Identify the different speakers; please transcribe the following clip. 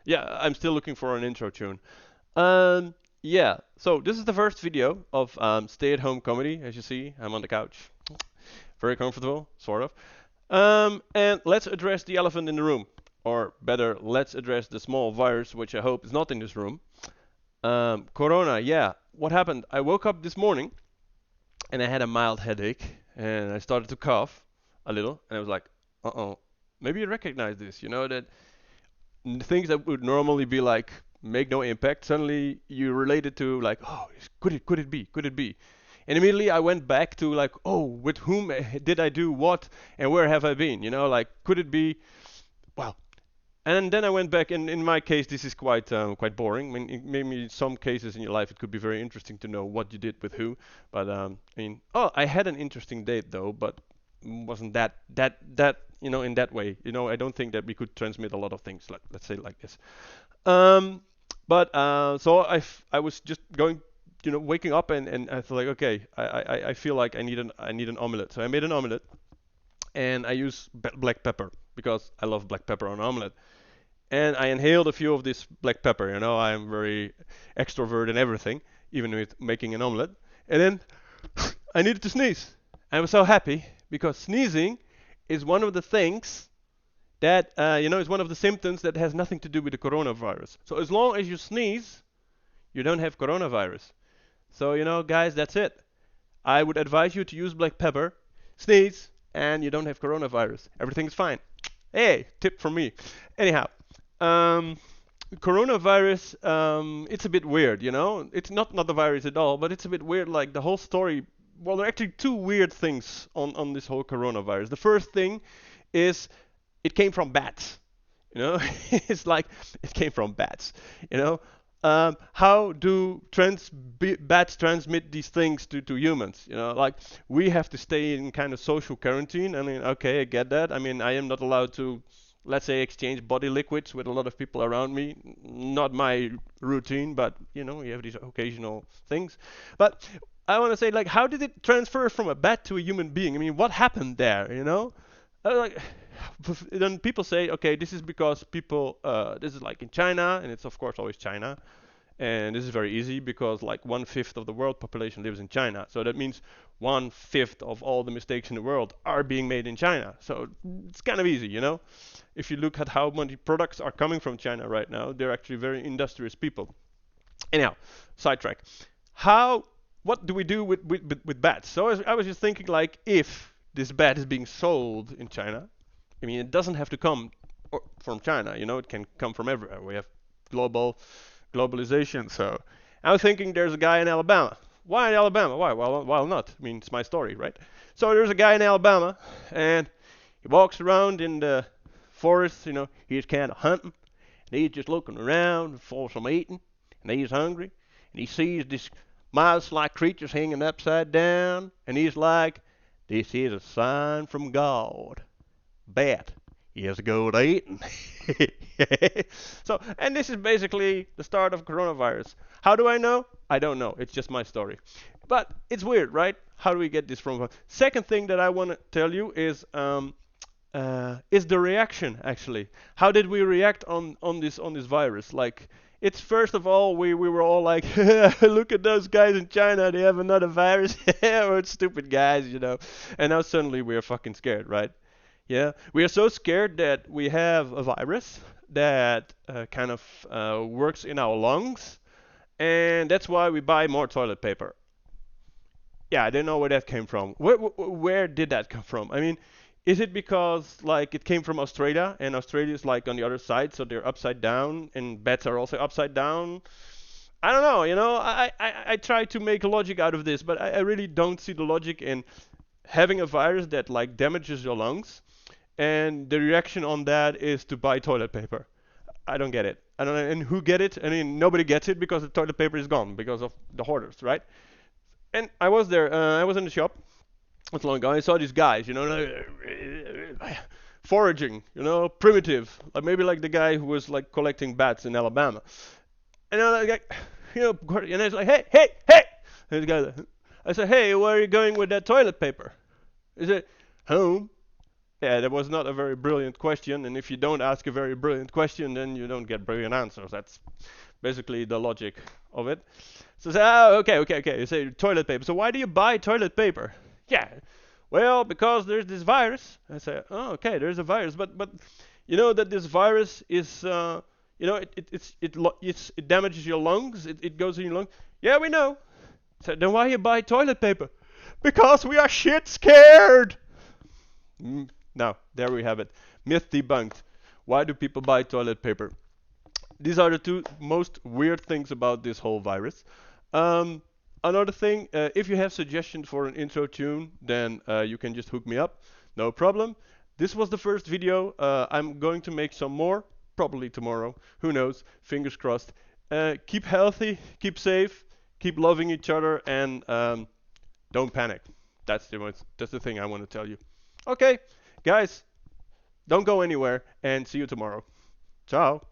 Speaker 1: Yeah, I'm still looking for an intro tune. Um, yeah, so this is the first video of stay-at-home comedy. As you see, I'm on the couch, very comfortable, sort of. And let's address the elephant in the room, or better, let's address the small virus, which I hope is not in this room. Corona, yeah. What happened? I woke up this morning and I had a mild headache, and I started to cough a little, and I was like, uh-oh, maybe you recognize this, that things that would normally be like make no impact, suddenly you relate it to like, oh, could it be? And immediately I went back to like, oh, with whom did I do what, and where have I been? Like, could it be? Well, and then I went back, and in my case, this is quite boring. I mean, maybe in some cases in your life it could be very interesting to know what you did with who. But oh, I had an interesting date though, but wasn't that in that way. I don't think that we could transmit a lot of things. Like, let's say like this. Um, but so I was just going, waking up, and I thought like, okay, I feel like I need an omelette. So I made an omelette, and I use black pepper because I love black pepper on omelette. And I inhaled a few of this black pepper. I am very extrovert and everything, even with making an omelette. And then I needed to sneeze. I was so happy because sneezing is one of the things that is one of the symptoms that has nothing to do with the coronavirus. So as long as you sneeze, you don't have coronavirus. So guys, that's it. I would advise you to use black pepper, sneeze, and you don't have coronavirus. Everything's fine. Hey, tip from me. Anyhow, um, coronavirus, it's a bit weird, It's not the virus at all, but it's a bit weird. Like the whole story. Well, there are actually two weird things on this whole coronavirus. The first thing is it came from bats. It's like it came from bats. You know, how do bats transmit these things to humans? Like we have to stay in kind of social quarantine. I mean, okay, I get that. I mean, I am not allowed to, let's say, exchange body liquids with a lot of people around me. Not my routine, but you have these occasional things. But I want to say, like, how did it transfer from a bat to a human being? I mean, what happened there? Like, then people say, okay, this is because people, this is like in China, and it's of course always China, and this is very easy because like 1/5 of the world population lives in China. So that means 1/5 of all the mistakes in the world are being made in China. So it's kind of easy. If you look at how many products are coming from China right now, they're actually very industrious people. Anyhow, sidetrack. How? What do we do with bats? So I was just thinking, like, if this bat is being sold in China, I mean, it doesn't have to come from China. It can come from everywhere. We have globalization. So I was thinking, there's a guy in Alabama. Why in Alabama? Why? Well, why not? I mean, it's my story, right? So there's a guy in Alabama, and he walks around in the forest. He's kind of hunting, and he's just looking around for some eating, and he's hungry, and he sees this mouse-like creatures hanging upside down, and he's like, "This is a sign from God. Bet. Here's a good eating." So, and this is basically the start of coronavirus. How do I know? I don't know. It's just my story. But it's weird, right? How do we get this from? Second thing that I want to tell you is the reaction actually. How did we react on this virus? Like, it's first of all we were all like, look at those guys in China, they have another virus. We're stupid guys. And now suddenly we're fucking scared, right? Yeah, we are so scared that we have a virus that kind of works in our lungs, and that's why we buy more toilet paper. Yeah, I don't know where that came from. Where did that come from? I mean, is it because like it came from Australia, and Australia is like on the other side, so they're upside down, and bats are also upside down? I don't know. I try to make logic out of this, but I really don't see the logic in having a virus that like damages your lungs, and the reaction on that is to buy toilet paper. I don't get it. I don't know, and who get it? I mean, nobody gets it because the toilet paper is gone because of the hoarders, right? And I was there. I was in the shop not long ago. I saw these guys, like, foraging, primitive, like maybe like the guy who was like collecting bats in Alabama. And I was like, and I was like, hey, hey, hey! And the guy, I said, hey, where are you going with that toilet paper? He said, home. Yeah, that was not a very brilliant question, and if you don't ask a very brilliant question, then you don't get brilliant answers. That's basically the logic of it. So say, oh, okay. You say toilet paper. So why do you buy toilet paper? Yeah, well, because there's this virus. I say, oh, okay, there's a virus, but you know that this virus is, you know, it damages your lungs. It goes in your lungs. Yeah, we know. So then why you buy toilet paper? Because we are shit scared. Now, there we have it. Myth debunked. Why do people buy toilet paper? These are the two most weird things about this whole virus. Um, Another thing, if you have suggestions for an intro tune, then you can just hook me up. No problem. This was the first video. I'm going to make some more, probably tomorrow. Who knows? Fingers crossed. Keep healthy, keep safe, keep loving each other, and don't panic. That's the thing I want to tell you. Okay, guys, don't go anywhere, and see you tomorrow. Ciao.